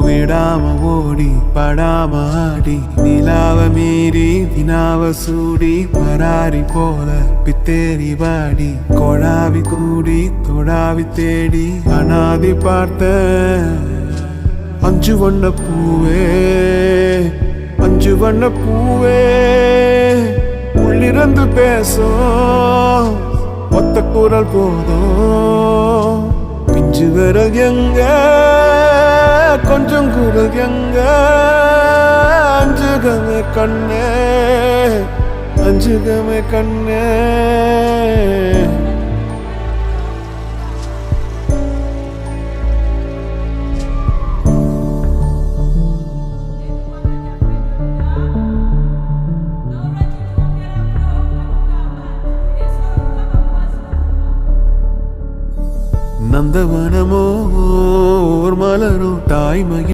விடாம ஓடி படாம ஆடி நிலாவ மீறி வினாவ சூடி பராரி போல பித்தேரி வாடி கொழாவி கூடி தொடாவி தேடி அனாதி பார்த்த அஞ்சு வண்ண பூவே அஞ்சு வண்ண பூவே உள்ளிருந்து பேசும் ஒத்த குரல் போதும் பிஞ்சு விரல் எங்க கொஞ்சம் குரல் எங்க அஞ்சுகமே கண்ணே அஞ்சுகமே கண்ணே நந்தவனமோ ஓர் மலரோ தாய்மகி